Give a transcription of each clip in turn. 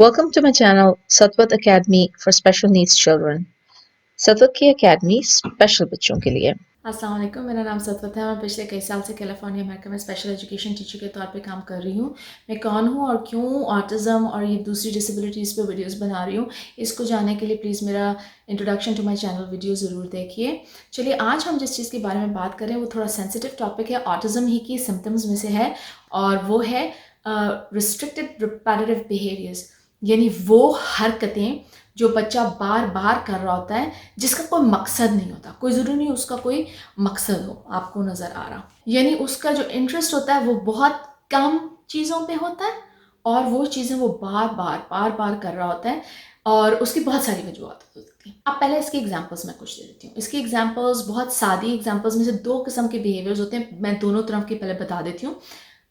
Welcome to my channel, Satwat Academy for Special Needs Children. सतवत की academy special बच्चों के लिए। अस्सलाम वालेकुम, मेरा नाम सतवत है और पिछले कई साल से कैलिफोर्निया अमेरिका में स्पेशल एजुकेशन टीचर के तौर पे काम कर रही हूँ। मैं कौन हूँ और क्यों ऑटिज़म और ये दूसरी डिसेबिलिटीज़ पे वीडियोस बना रही हूँ, इसको जानने के लिए प्लीज़ मेरा introduction to my channel video ज़रूर देखिए। चलिए, आज हम जिस चीज़ के बारे में बात करें वो थोड़ा सेंसिटिव टॉपिक है, ऑटिज़म ही की सिम्टम्स में से है, और वो है रिस्ट्रिक्टेड रिपेटिटिव बिहेवियर्स, यानी वो हरकतें जो बच्चा बार बार कर रहा होता है जिसका कोई मकसद नहीं होता। कोई ज़रूरी नहीं उसका कोई मकसद हो आपको नज़र आ रहा, यानी उसका जो इंटरेस्ट होता है वो बहुत कम चीज़ों पे होता है और वो चीज़ें वो बार बार कर रहा होता है और उसकी बहुत सारी वजूहत हो सकती हैं। अब पहले इसकी एग्जांपल्स मैं कुछ दे देती हूँ। इसकी एग्जांपल्स बहुत सादी एग्जांपल्स में से दो किस्म के बिहेवियर्स होते हैं, मैं दोनों तरफ के पहले बता देती हूँ।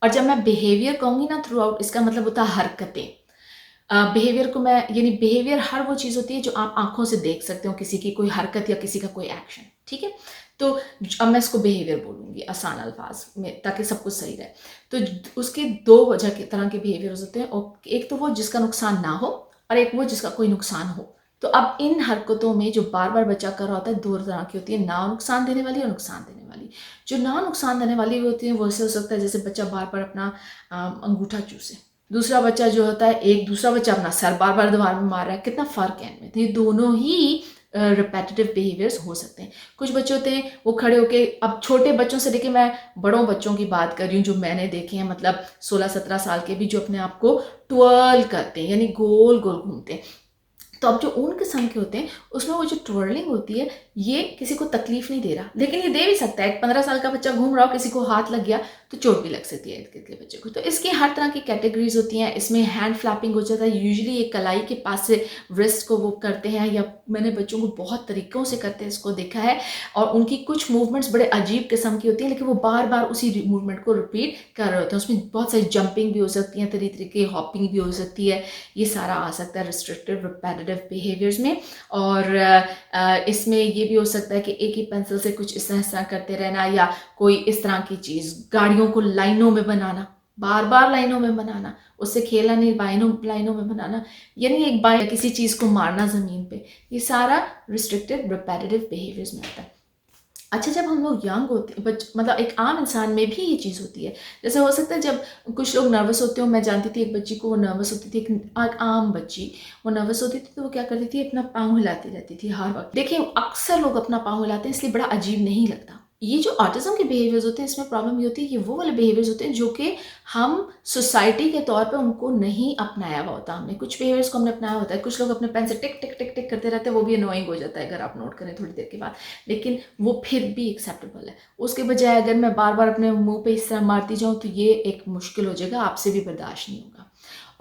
और जब मैं बिहेवियर कहूँगी ना थ्रू आउट, इसका मतलब होता है हरकतें। बिहेवियर को मैं, यानी बिहेवियर हर वो चीज़ होती है जो आप आंखों से देख सकते हो, किसी की कोई हरकत या किसी का कोई एक्शन, ठीक है। तो अब मैं इसको बिहेवियर बोलूँगी आसान अल्फाज में ताकि सब कुछ सही रहे। तो उसके दो वजह के तरह के बिहेवियर्स होते हैं, और एक तो वो जिसका नुकसान ना हो और एक वो जिसका कोई नुकसान हो। तो अब इन हरकतों में जो बार बार बच्चा कर रहा होता है दो तरह की होती है, ना नुकसान देने वाली और नुकसान देने वाली। जो ना नुकसान देने वाली होती है वो ऐसे हो सकता है जैसे बच्चा बार बार अपना अंगूठा चूसे, दूसरा बच्चा जो होता है, एक दूसरा बच्चा अपना सर बार बार दीवार में मार रहा है। कितना फ़र्क है इनमें। तो ये दोनों ही रिपेटिटिव बिहेवियर्स हो सकते हैं। कुछ बच्चे होते हैं वो खड़े होके, अब छोटे बच्चों से लेके मैं बड़ों बच्चों की बात कर रही हूँ जो मैंने देखे हैं, मतलब 16-17 साल के भी, जो अपने आप को ट्वर्ल करते हैं, यानी गोल गोल घूमते हैं। तो अब जो ऊन किस्म के होते हैं उसमें वो जो ट्वर्लिंग होती है ये किसी को तकलीफ नहीं दे रहा, लेकिन ये दे भी सकता है। एक 15 साल का बच्चा घूम रहा हो, किसी को हाथ लग गया तो चोट भी लग सकती है इर्द गिर्द के बच्चे को। तो इसकी हर तरह की कैटेगरीज होती हैं। इसमें हैंड फ्लैपिंग हो जाता है, यूजुअली एक कलाई के पास से रिस्ट को वो करते हैं, या मैंने बच्चों को बहुत तरीक़ों से करते हैं इसको देखा है। और उनकी कुछ मूवमेंट्स बड़े अजीब किस्म की होती हैं, लेकिन वो बार बार उसी मूवमेंट को रिपीट कर रहे होते हैं। उसमें बहुत सारी जंपिंग भी हो सकती हैं, तरीके की हॉपिंग भी हो सकती है। ये सारा आ सकता है रिस्ट्रिक्टिव रिपेटिटिव बिहेवियर्स में। और इसमें ये भी हो सकता है कि एक ही पेंसिल से कुछ इस तरह करते रहना, या कोई इस तरह की चीज़, गाड़ियों को लाइनों में बनाना, बार बार लाइनों में बनाना, उससे खेलना नहीं, लाइनों में बनाना, यानी एक बार किसी चीज़ को मारना ज़मीन पे। ये सारा रिस्ट्रिक्टिव रिपेटिटिव बिहेवियर्स में आता है। अच्छा, जब हम लोग यंग होते हैं, मतलब एक आम इंसान में भी ये चीज़ होती है। जैसे हो सकता है जब कुछ लोग नर्वस होते हो, मैं जानती थी एक बच्ची को, वो नर्वस होती थी, एक आम बच्ची, वो नर्वस होती थी तो वो क्या करती थी, अपना पाँव हिलाती रहती थी हर वक्त। देखिए, अक्सर लोग अपना पाँव हिलाते हैं, इसलिए बड़ा अजीब नहीं लगता। ये जो ऑटिज्म के बिहेवियर्स होते हैं, इसमें प्रॉब्लम ये होती है कि वो वाले बिहेवियर्स होते हैं जो कि हम सोसाइटी के तौर पे उनको नहीं अपनाया हुआ होता। हमने कुछ बिहेवियर्स को हमने अपनाया होता है। कुछ लोग अपने पेन से टिक टिक टिक टिक करते रहते हैं, वो भी अनोइंग हो जाता है अगर आप नोट करें थोड़ी देर के बाद, लेकिन वो फिर भी एक्सेप्टेबल है। उसके बजाय अगर मैं बार बार अपने मुंह पे इस तरह मारती जाऊँ तो ये एक मुश्किल हो जाएगा, आपसे भी बर्दाश्त नहीं होगा।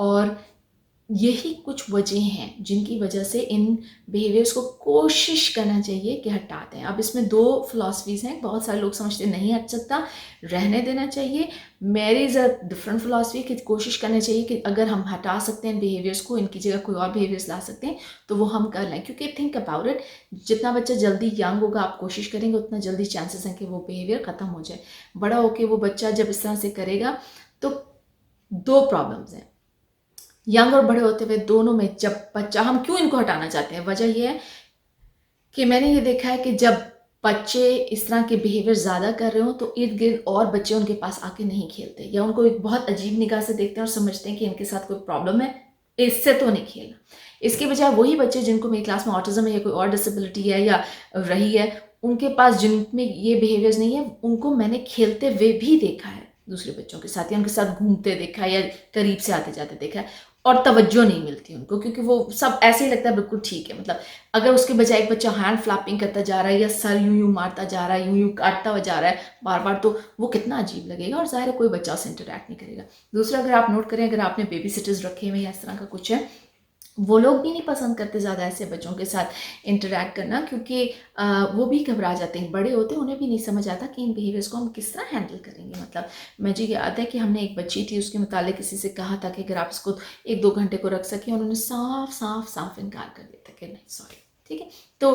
और यही कुछ वजह हैं जिनकी वजह से इन बिहेवियर्स को कोशिश करना चाहिए कि हटा दें। अब इसमें दो फिलॉसफीज़ हैं। बहुत सारे लोग समझते हैं नहीं हट सकता, रहने देना चाहिए। मेरी ज़रा डिफरेंट फिलॉसफी कि कोशिश करनी चाहिए कि अगर हम हटा सकते हैं बिहेवियर्स को, इनकी जगह कोई और बिहेवियर्स ला सकते हैं तो वो हम कर लें। क्योंकि थिंक अबाउट इट, जितना बच्चा जल्दी यंग होगा, आप कोशिश करेंगे, उतना जल्दी चांसेस हैं कि वो बिहेवियर ख़त्म हो जाए। बड़ा होके वो बच्चा जब इस तरह से करेगा तो दो प्रॉब्लम्स हैं यंग और बड़े होते हुए दोनों में। जब बच्चा, हम क्यों इनको हटाना चाहते हैं, वजह यह है कि मैंने ये देखा है कि जब बच्चे इस तरह के बिहेवियर ज़्यादा कर रहे हो तो इर्द गिर्द और बच्चे उनके पास आके नहीं खेलते, या उनको एक बहुत अजीब निगाह से देखते हैं और समझते हैं कि इनके साथ कोई प्रॉब्लम है, इससे तो नहीं खेलना। इसके बजाय वही बच्चे जिनको मेरी क्लास में ऑटिज्म है या कोई और डिसेबिलिटी है या रही है, उनके पास जिनमें ये बिहेवियर्स नहीं है, उनको मैंने खेलते हुए भी देखा है दूसरे बच्चों के साथ, या उनके साथ घूमते देखा है या करीब से आते जाते देखा है, और तवज्जो नहीं मिलती उनको, क्योंकि वो सब ऐसे ही लगता है बिल्कुल ठीक है। मतलब अगर उसके बजाय एक बच्चा हैंड फ्लैपिंग करता जा रहा है या सर यूं यूं मारता जा रहा है, यूं यूं काटता हुआ जा रहा है बार बार, तो वो कितना अजीब लगेगा, और ज़ाहिर है कोई बच्चा उससे इंटरेक्ट नहीं करेगा। दूसरा, अगर आप नोट करें, अगर आपने बेबी सिटर्स रखे हुए या इस तरह का कुछ है, वो लोग भी नहीं पसंद करते ज़्यादा ऐसे बच्चों के साथ इंटरेक्ट करना, क्योंकि वो भी घबरा जाते हैं। बड़े होते हैं, उन्हें भी नहीं समझ आता कि इन बिहेवियर्स को हम किस तरह हैंडल करेंगे। मतलब मुझे याद है कि हमने एक बच्ची थी, उसके मुतालिक किसी से कहा था कि अगर आप इसको 1-2 घंटे को रख सकें, उन्होंने साफ इनकार कर दिया था कि नहीं, सॉरी, ठीक है। तो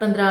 15